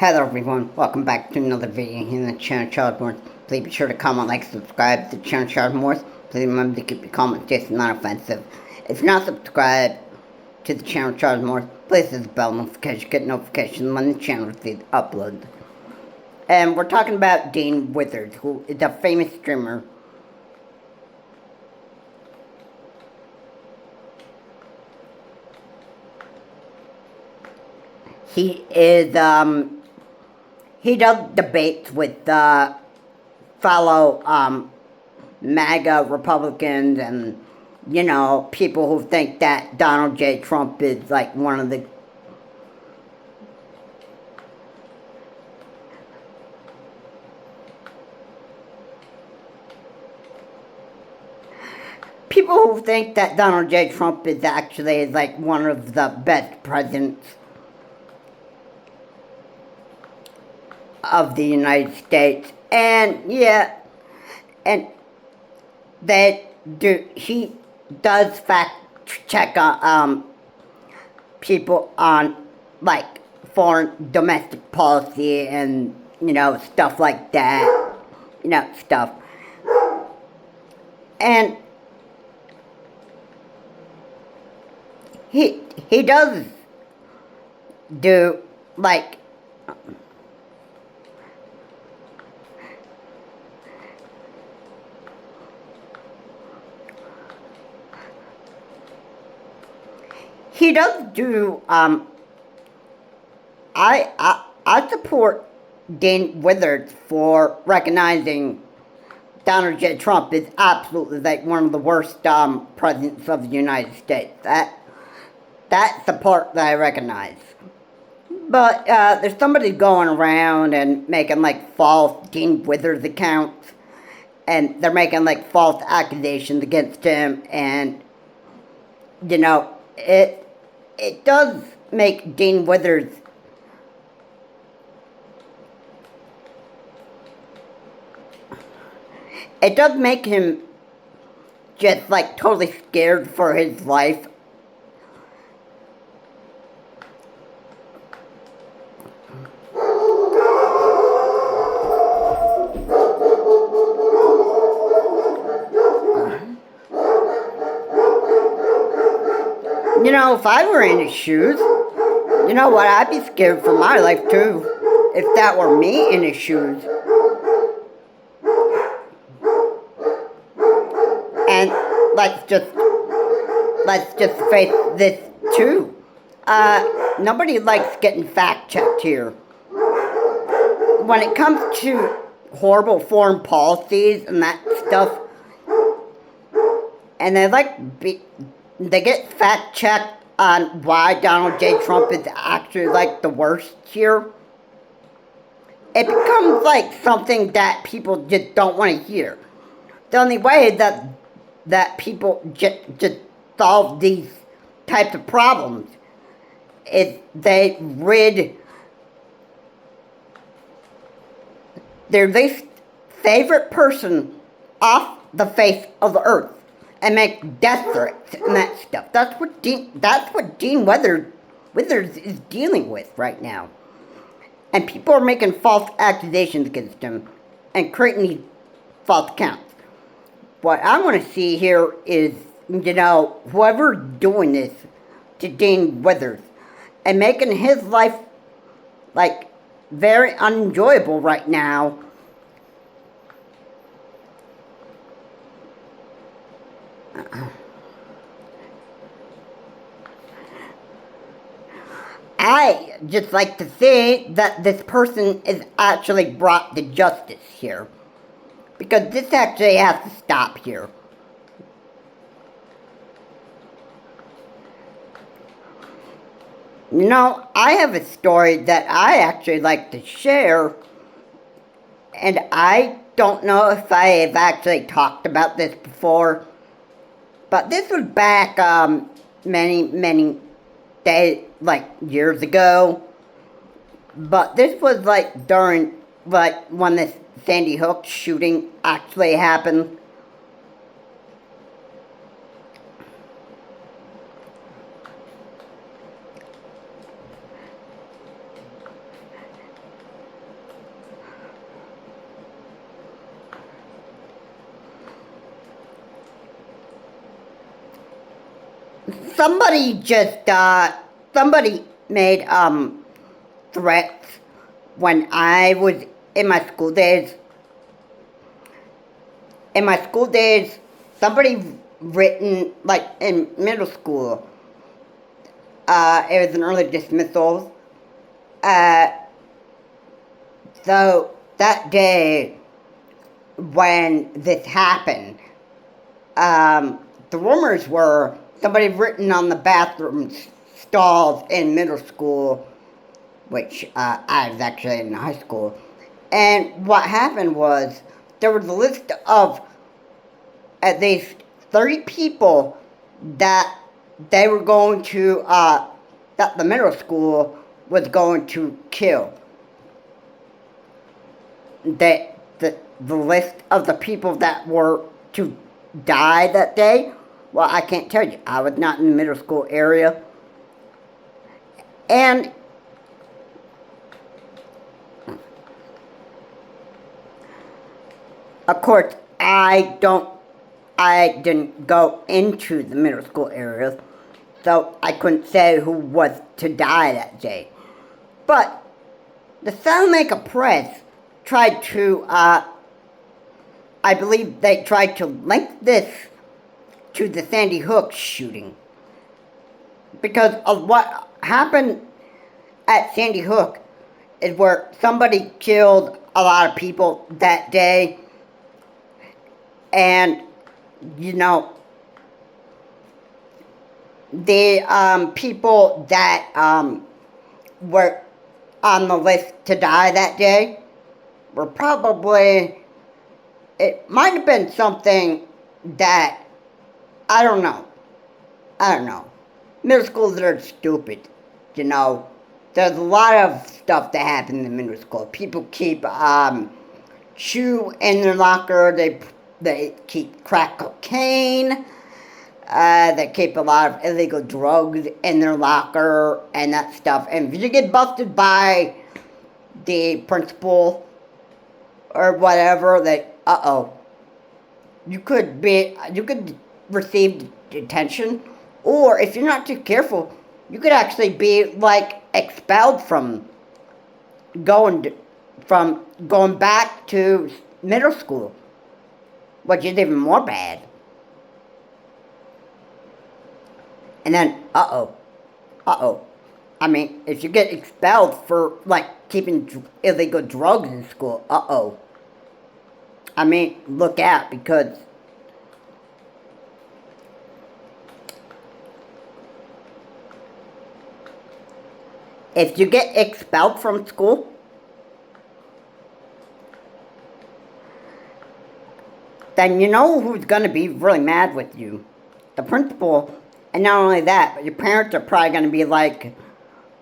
Hello everyone, welcome back to another video here in the channel Childmore. Please be sure to comment, like, subscribe to the channel Childmore. Please remember to keep your comments just not offensive. If you're not subscribed to the channel Childmore, please hit the bell notification, get notifications when the channel is uploaded. And we're talking about Dean Withers, who is a famous streamer. He is, he does debates with, fellow, MAGA Republicans and, you know, people who think that Donald J. Trump is, like, one of the people who think that Donald J. Trump is actually, like, one of the best presidents of the United States. And, yeah, and he does fact check on, people on, like, foreign domestic policy and, you know, stuff like that, you know, stuff. And he does do, like, he does do, I support Dean Withers for recognizing Donald J. Trump is absolutely, like, one of the worst, presidents of the United States. That's the part that I recognize. But, there's somebody going around and making, like, false Dean Withers accounts, and they're making, like, false accusations against him, and, you know, it does make Dean Withers it does make him just, like, totally scared for his life. You know, if I were in his shoes, you know what, I'd be scared for my life too, if that were me in his shoes. And let's just face this too. Nobody likes getting fact-checked here. When it comes to horrible foreign policies and that stuff, and they get fact-checked on why Donald J. Trump is actually, like, the worst here, it becomes, like, something that people just don't want to hear. The only way that people just solve these types of problems is they rid their least favorite person off the face of the earth and make death threats and that stuff. That's what Dean Withers is dealing with right now. And people are making false accusations against him and creating these false accounts. What I want to see here is, you know, whoever's doing this to Dean Withers and making his life, like, very unenjoyable right now. I just like to see that this person is actually brought to justice here. Because this actually has to stop here. You know, I have a story that I actually like to share. And I don't know if I have actually talked about this before. But this was back many days, like, years ago. But this was, like, during, like, when this Sandy Hook shooting actually happened. somebody just, somebody made, threats when I was in my school days. In my school days, somebody written, like, in middle school, it was an early dismissal. So that day when this happened, the rumors were somebody written on the bathroom stalls in middle school, which I was actually in high school. And what happened was there was a list of at least 30 people that they were going to, that the middle school was going to kill. The list of the people that were to die that day, well, I can't tell you. I was not in the middle school area. And of course, I didn't go into the middle school area, so I couldn't say who was to die that day. But the Salamanca Press tried to, I believe they tried to link this to the Sandy Hook shooting. Because of what happened at Sandy Hook is where somebody killed a lot of people that day. And, you know, the people that were on the list to die that day were probably, it might have been something that, I don't know. Middle schools are stupid, you know. There's a lot of stuff that happens in middle school. People keep chew in their locker. They keep crack cocaine. They keep a lot of illegal drugs in their locker and that stuff. And if you get busted by the principal or whatever, you could receive detention, or if you're not too careful, you could actually be like expelled from going back to middle school, which is even more bad. And then, I mean, if you get expelled for, like, keeping illegal drugs in school, I mean, look out, because if you get expelled from school, then you know who's going to be really mad with you. The principal. And not only that, but your parents are probably going to be, like,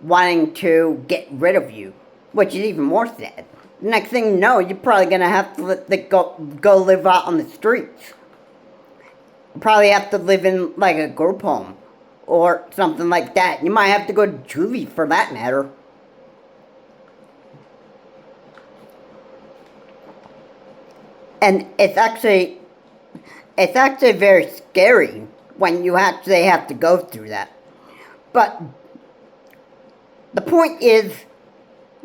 wanting to get rid of you, which is even more sad. The next thing you know, you're probably going to have to go live out on the streets. You probably have to live in, like, a group home or something like that. You might have to go to juvie for that matter. And it's actually very scary when you actually have to go through that. But the point is,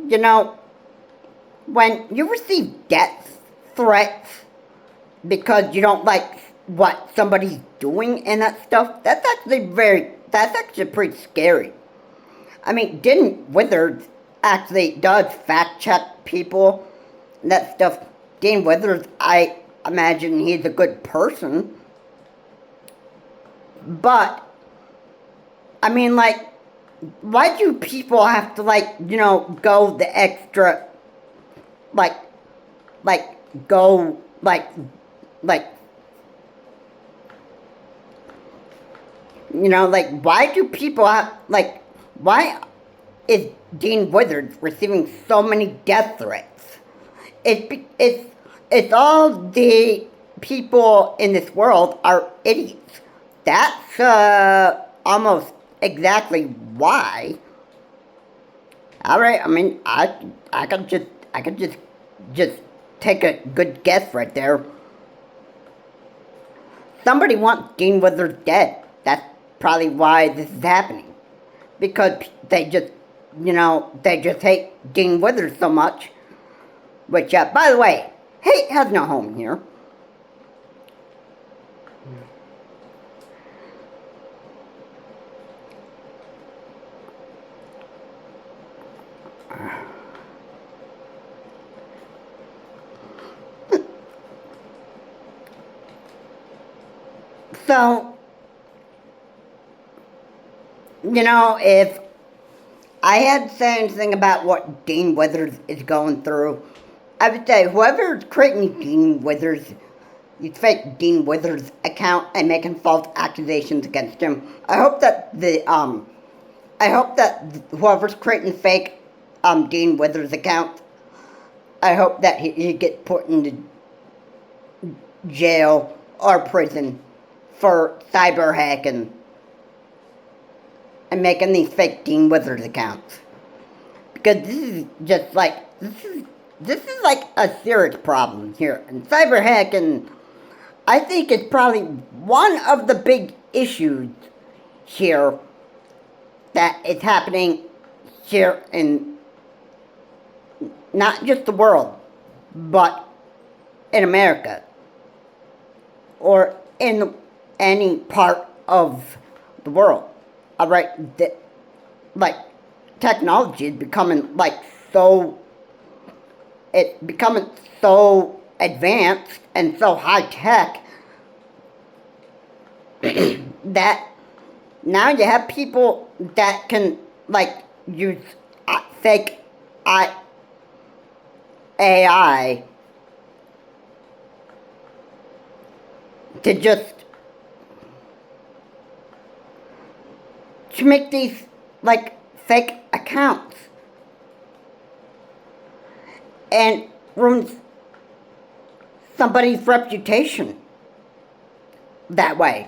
you know, when you receive death threats because you don't like what somebody's doing and that stuff, that's actually pretty scary. I mean, Dean Withers actually does fact check people and that stuff. Dean Withers, I imagine he's a good person. But, I mean, like, why do people have to, like, you know, go the extra, go, you know, like, why do people have, like, why is Dean Withers receiving so many death threats? It's all the people in this world are idiots. That's almost exactly why. All right, I mean, I could just take a good guess right there. Somebody wants Dean Withers dead. probably why this is happening. Because they just, they just hate Dean Withers so much. Which, by the way, hate has no home here. So, if I had to say anything about what Dean Withers is going through, I would say whoever's creating Dean Withers, you fake Dean Withers account and making false accusations against him. I hope that whoever's creating fake Dean Withers account, I hope that he gets put into jail or prison for cyber hacking and making these fake Dean Withers accounts. Because this is just like, this is like a serious problem here. And cyber hacking, I think, is probably one of the big issues here that is happening here in not just the world, but in America or in any part of the world. Alright, like, technology is becoming it's becoming so advanced and so high tech that now you have people that can use fake AI to make these fake accounts and ruins somebody's reputation that way.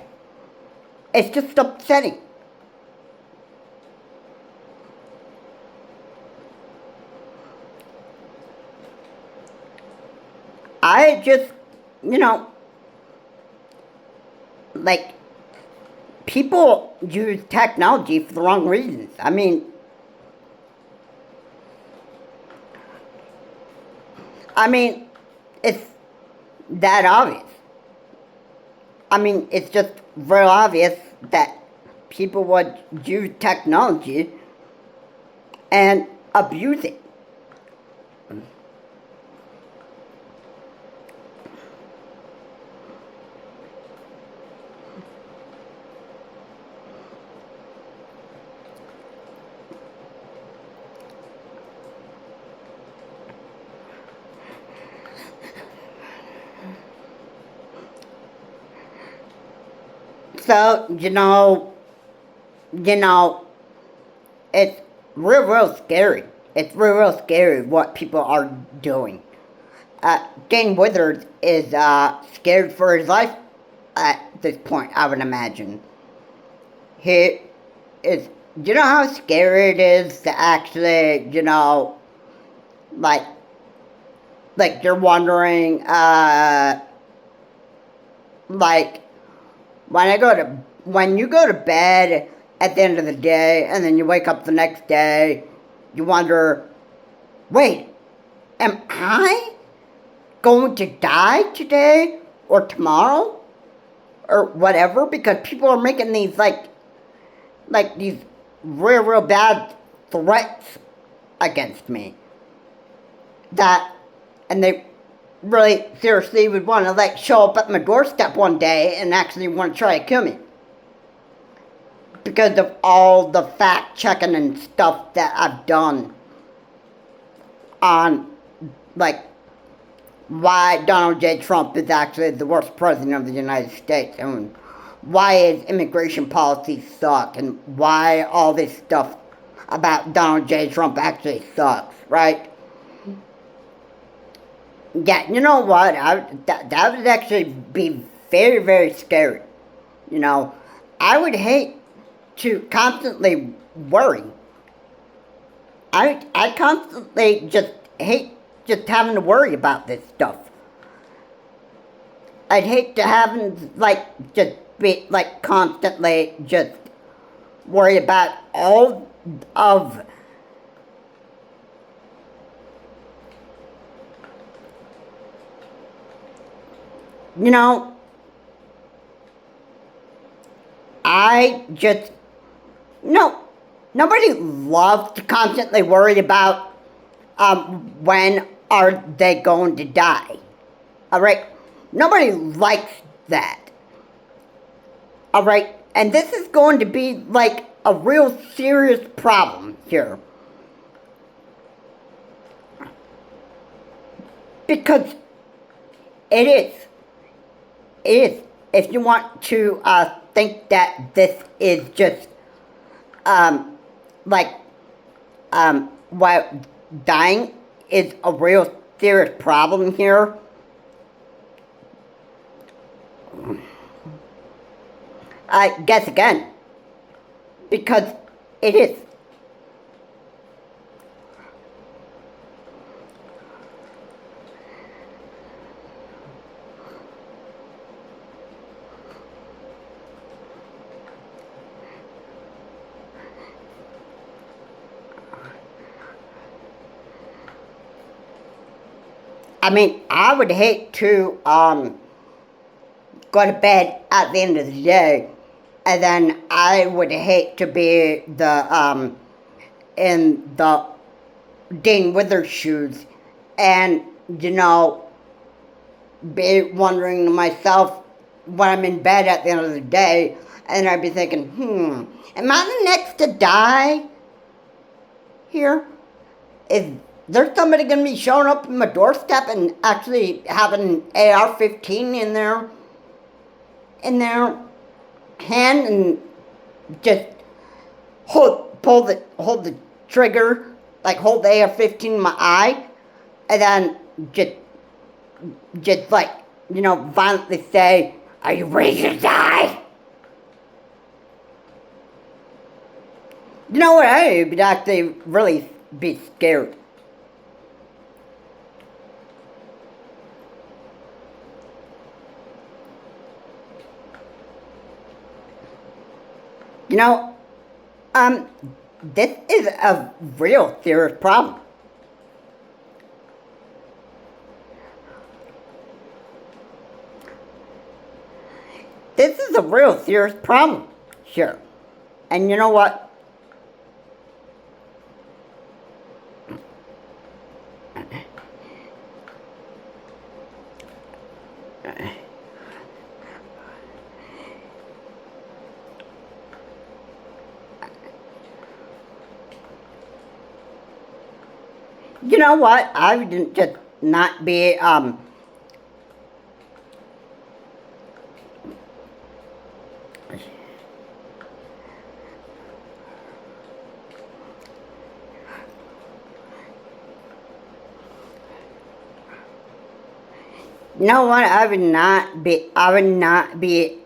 It's just upsetting. I just, people use technology for the wrong reasons. I mean, it's that obvious. I mean, it's just real obvious that people would use technology and abuse it. So, it's real scary. It's real scary what people are doing. Dean Withers is scared for his life at this point, I would imagine. He is, you know how scary it is to actually, you're wondering, when you go to bed at the end of the day and then you wake up the next day, you wonder, wait, am I going to die today or tomorrow or whatever? Because people are making these these real bad threats against me and they really seriously would want to show up at my doorstep one day and actually want to try to kill me because of all the fact checking and stuff that I've done on why Donald J. Trump is actually the worst president of the United States and why his immigration policies suck and why all this stuff about Donald J. Trump actually sucks, right? Yeah, you know what? That would actually be very scary. I would hate to constantly worry. I constantly just hate just having to worry about this stuff. I'd hate to having just be like constantly just worried about all of you know, I just no nobody loves to constantly worry about when are they going to die. Alright? Nobody likes that. Alright? And this is going to be like a real serious problem here. Because it is. It is. If you want to think that this is just like while dying is a real serious problem here, I guess again, because it is. I mean, I would hate to go to bed at the end of the day, and then I would hate to be the in the Dean Withers shoes, and you know, be wondering to myself when I'm in bed at the end of the day, and I'd be thinking, am I the next to die here? Is there somebody going to be showing up in my doorstep and actually having an AR-15 in their hand and just hold the trigger, like hold the AR-15 in my eye, and then just like, you know, violently say, "Are you ready to die?" You know what? I would actually really be scared. You know, this is a real serious problem. This is a real serious problem here. And you know what? You know what? I would just not be, you know what? I would not be,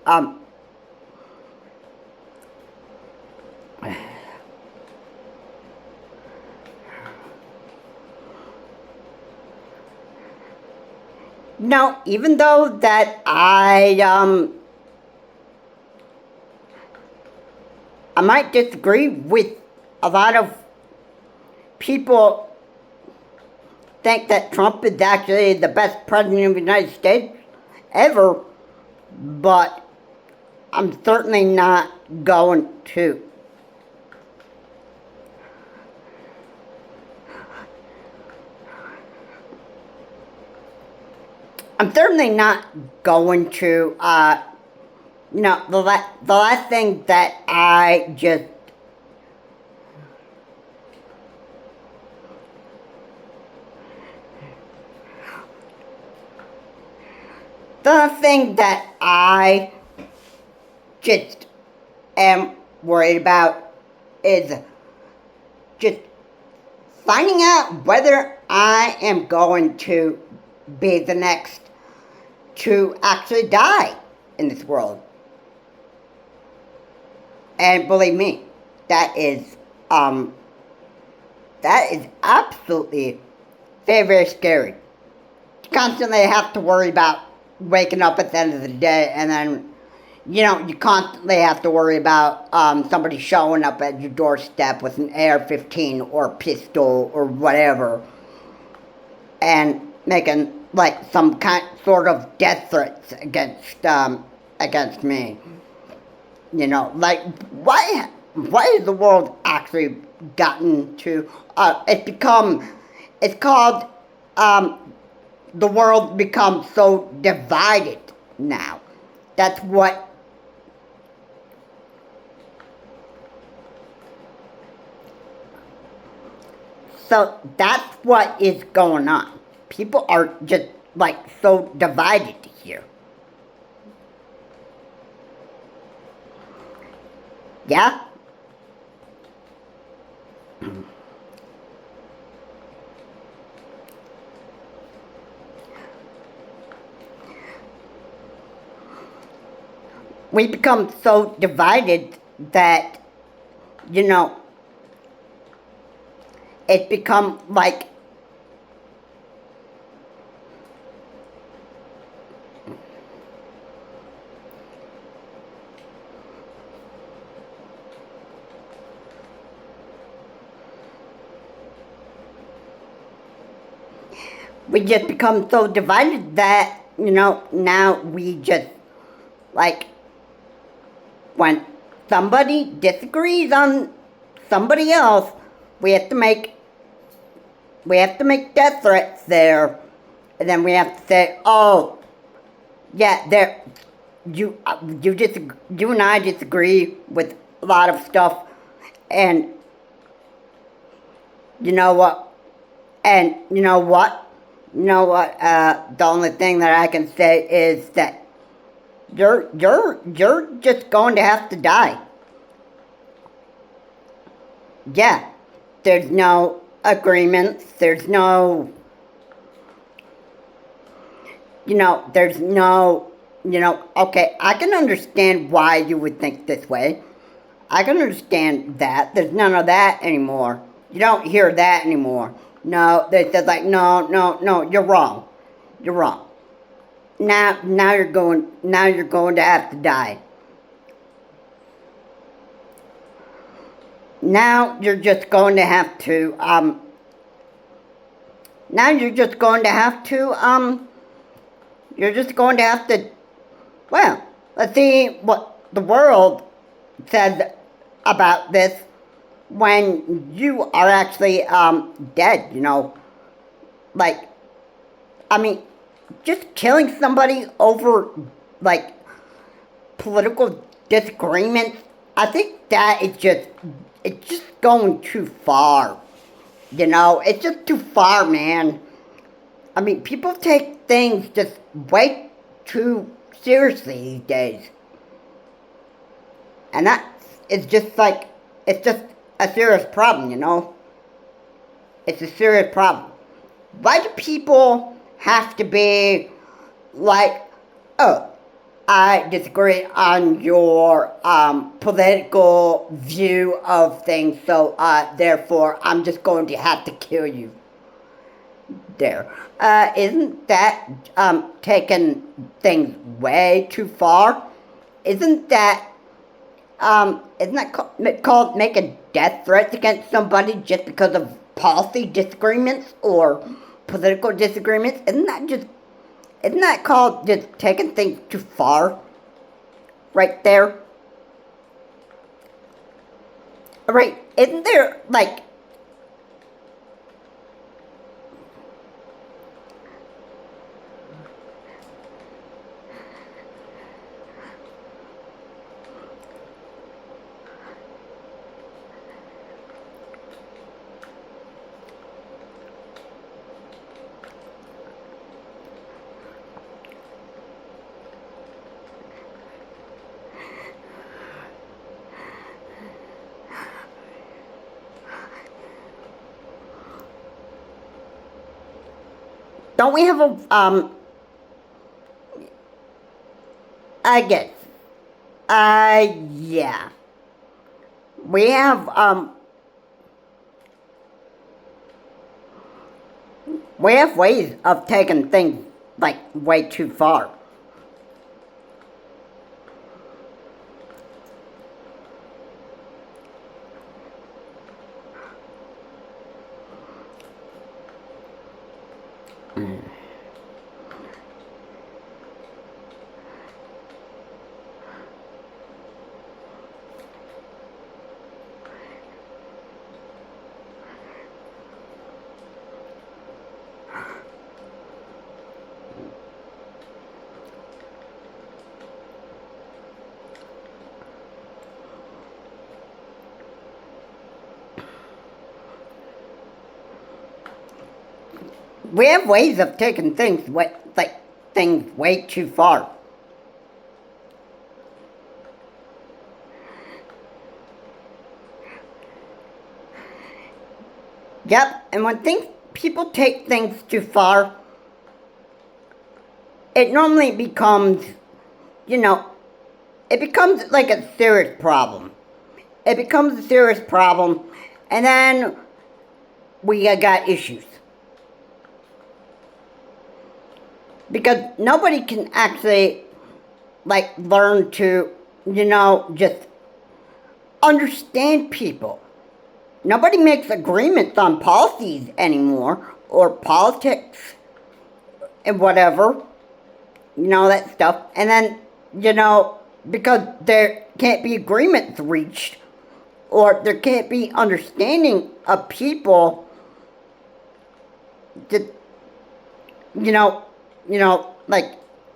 no, even though that I might disagree with a lot of people think that Trump is actually the best president of the United States ever, but I'm certainly not going to. I'm certainly not going to, you know, the last thing that I just, the thing that I just am worried about is just finding out whether I am going to be the next to actually die in this world. And believe me, that is absolutely very, very scary. You constantly have to worry about waking up at the end of the day and then, You constantly have to worry about somebody showing up at your doorstep with an AR-15 or pistol or whatever, and making like some kind sort of death threats against me. Like why has the world actually gotten to? It's called the world becomes so divided now. That's what. So that's what is going on. People are just like so divided here. Yeah? We become so divided that, you know, it become like we just become so divided that, now we just like when somebody disagrees on somebody else, we have to make death threats there, and then we have to say, oh, yeah, there, you and I disagree with a lot of stuff, and you know what, and you know what, the only thing that I can say is that you're just going to have to die. Yeah, there's no agreements, there's no, there's no, okay, I can understand why you would think this way. I can understand that. There's none of that anymore. You don't hear that anymore. No, they said like, no, no, no, you're wrong. You're wrong. Now you're going to have to die. Now you're just going to have to, now you're just going to have to, you're just going to have to, well, let's see what the world says about this when you are actually dead, like, I mean, just killing somebody over like political disagreements, I think that is it's just going too far. It's just too far, man. I mean, people take things just way too seriously these days. And that is just like, it's just a serious problem. It's a serious problem. Why do people have to be like, oh, I disagree on your political view of things, so therefore I'm just going to have to kill you there. Isn't that taking things way too far? Isn't that called making death threats against somebody just because of policy disagreements or political disagreements? Isn't that called just taking things too far? Right there? Right, isn't there like, don't we have a, I guess, yeah. We have, we have ways of taking things, like, way too far. We have ways of taking things things way too far. Yep, and when people take things too far, it normally becomes, you know, it becomes like a serious problem. It becomes a serious problem, and then we got issues. Because nobody can actually, learn to, just understand people. Nobody makes agreements on policies anymore, or politics, and whatever, that stuff. And then, because there can't be agreements reached, or there can't be understanding of people, that,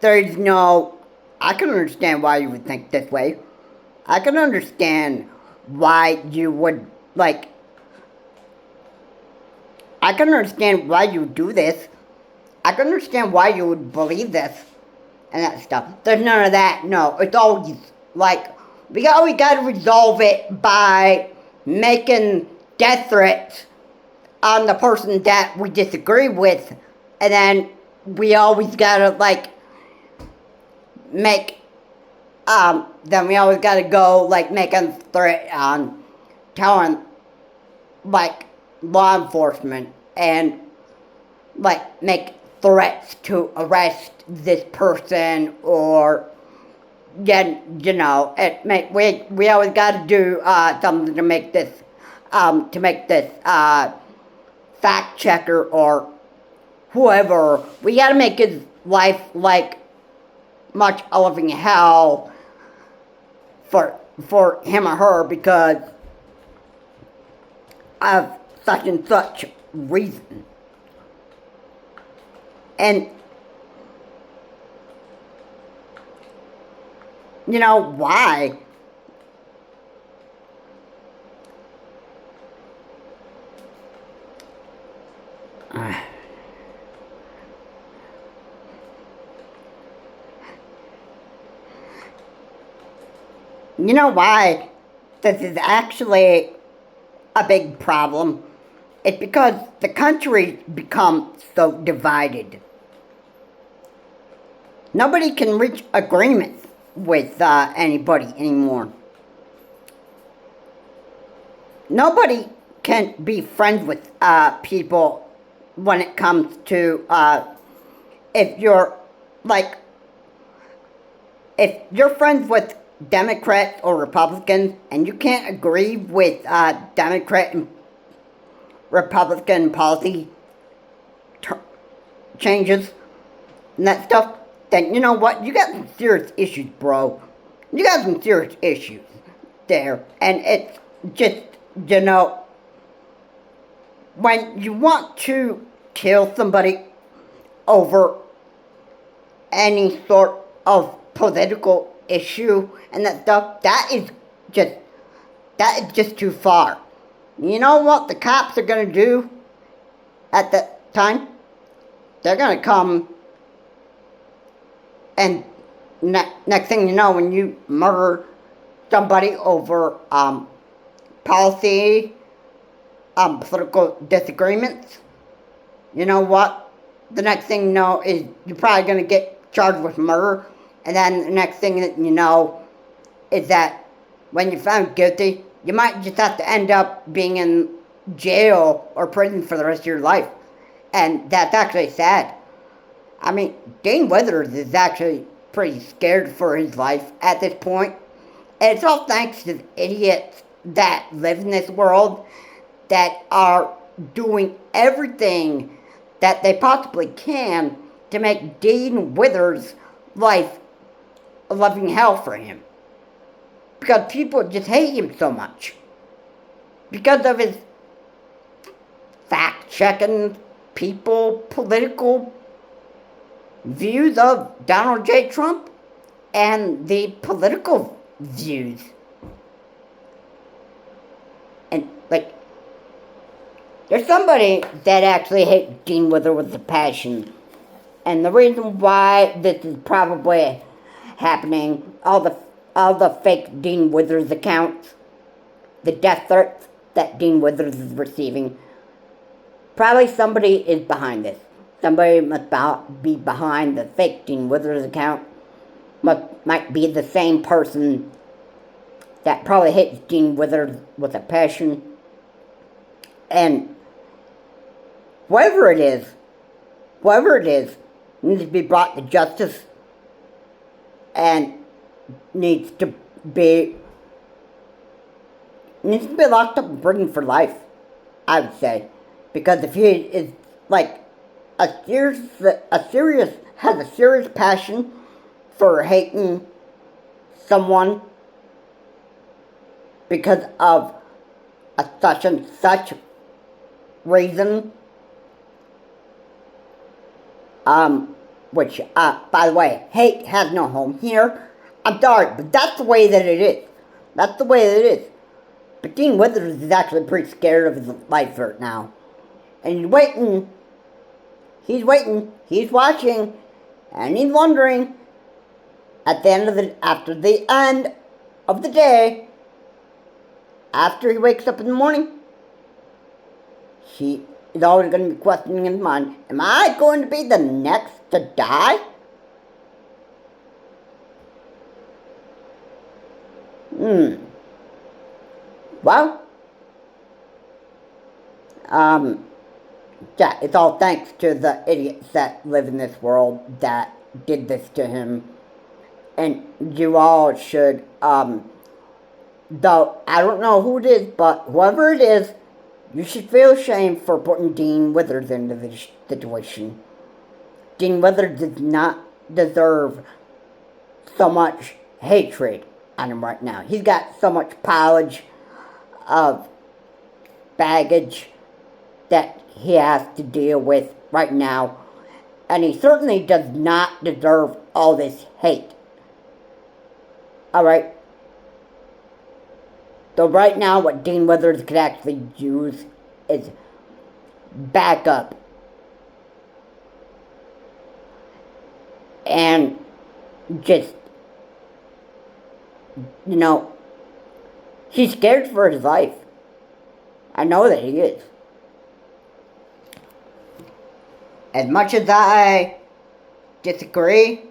there's no, I can understand why you would think this way. I can understand why you would, I can understand why you do this. I can understand why you would believe this and that stuff. There's none of that. No, it's always we always got to resolve it by making death threats on the person that we disagree with, and then we always got to make then we always got to go make a threat on telling law enforcement and make threats to arrest this person, or we always got to do something to make this fact checker or whoever, we got to make his life much a living hell for him or her, because of such and such reason. And why? You know why this is actually a big problem? It's because the country's become so divided. Nobody can reach agreements with anybody anymore. Nobody can be friends with people when it comes to if you're if you're friends with Democrats or Republicans and you can't agree with Democrat and Republican policy changes and that stuff, then you know what? You got some serious issues, bro. You got some serious issues there. And it's just, when you want to kill somebody over any sort of political issue and that stuff, that is just too far. You know what the cops are going to do at that time? They're going to come, and next thing you know, when you murder somebody over policy, political disagreements, you know what? The next thing you know is you're probably going to get charged with murder, and then the next thing that you know is that when you're found guilty, you might just have to end up being in jail or prison for the rest of your life. And that's actually sad. I mean, Dane Withers is actually pretty scared for his life at this point. And it's all thanks to the idiots that live in this world that are doing everything that they possibly can to make Dean Withers' life a loving hell for him. Because people just hate him so much. Because of his fact-checking political views of Donald J. Trump and the political views. And, like, there's somebody that actually hates Dean Withers with a passion. And the reason why this is probably happening, all the fake Dean Withers accounts, the death threats that Dean Withers is receiving, probably somebody is behind this. Somebody must be behind the fake Dean Withers account. Might be the same person that probably hates Dean Withers with a passion. And whoever it is, needs to be brought to justice and needs to be locked up in prison for life, I would say. Because if he is like has a serious passion for hating someone because of a such and such reason, which, by the way, hate has no home here. I'm sorry, but that's the way that it is. That's the way that it is. But Dean Withers is actually pretty scared of his life right now. And he's waiting, he's watching, and he's wondering, after the end of the day, after he wakes up in the morning, he is always going to be questioning in his mind, am I going to be the next to die? Well, yeah, it's all thanks to the idiots that live in this world that did this to him. And you all should, though I don't know who it is, but whoever it is, you should feel ashamed for putting Dean Withers into this situation. Dean Withers does not deserve so much hatred on him right now. He's got so much pilage of baggage that he has to deal with right now. And he certainly does not deserve all this hate. Alright? So right now what Dean Withers could actually use is backup. And just, he's scared for his life. I know that he is. As much as I disagree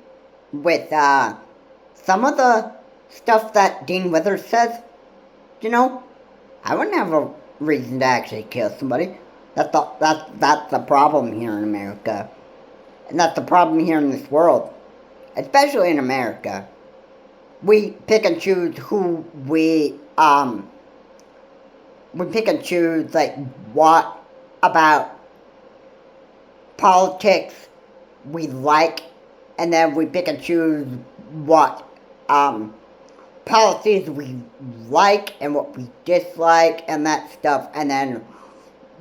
with some of the stuff that Dean Withers says, I wouldn't have a reason to actually kill somebody. That's the problem here in America. And that's the problem here in this world. Especially in America. We pick and choose who we pick and choose, like, what about politics we like, and then we pick and choose what policies we like and what we dislike and that stuff, and then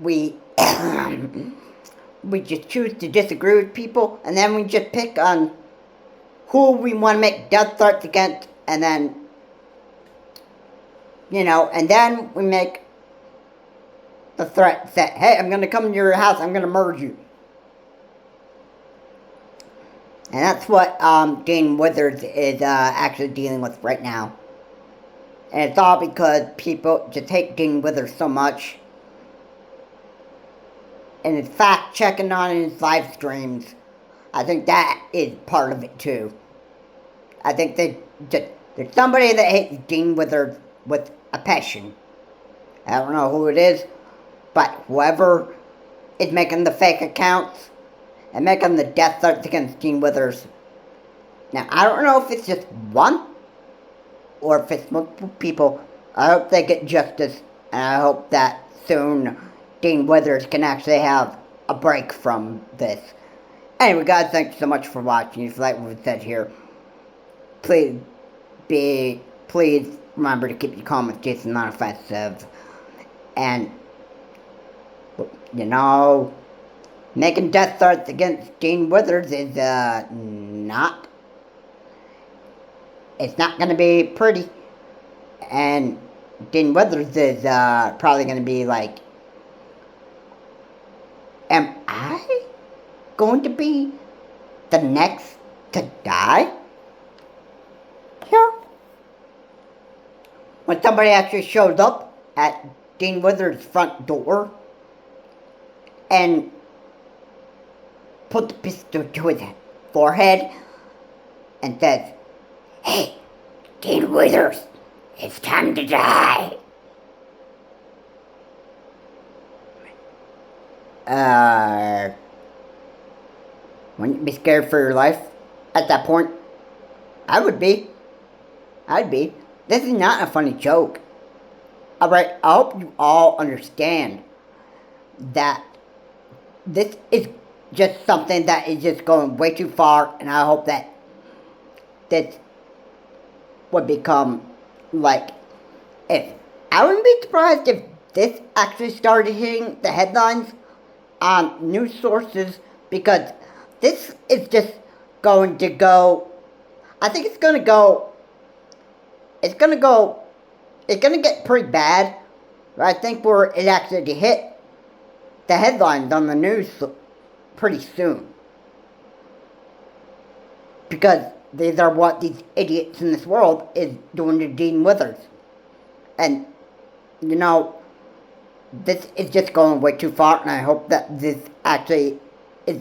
we we just choose to disagree with people, and then we just pick on who we want to make death threats against, and then and then we make the threat that, hey, I'm going to come to your house, I'm going to murder you. And that's what Dean Withers is actually dealing with right now. And it's all because people just hate Dean Withers so much. And his fact-checking on his live streams. I think that is part of it too. I think there's somebody that hates Dean Withers with a passion. I don't know who it is, but whoever is making the fake accounts and making the death threats against Dean Withers. Now, I don't know if it's just one or if it's multiple people. I hope they get justice, and I hope that soon Dean Withers can actually have a break from this. Anyway, guys, thank you so much for watching. If you like what we said here, please remember to keep your comments just non-offensive. And, you know, making death threats against Dean Withers is, it's not going to be pretty. And Dean Withers is, probably going to be like, am I going to be the next to die? Yeah. When somebody actually shows up at Dean Withers' front door and put the pistol to his forehead and says, "Hey, Dean Withers, it's time to die." Wouldn't you be scared for your life at that point? I would be. I'd be. This is not a funny joke. Alright, I hope you all understand that this is just something that is just going way too far, and I hope that this would become, like, if I wouldn't be surprised if this actually started hitting the headlines on news sources, because this is just going to go, I think it's going to get pretty bad. I think it actually hit the headlines on the news pretty soon. Because these are what these idiots in this world is doing to Dean Withers. And, you know, this is just going way too far, and I hope that this actually has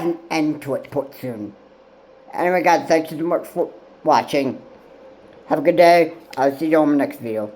an end to it put soon. Anyway, guys, thank you so much for watching. Have a good day. I'll see you on the next video.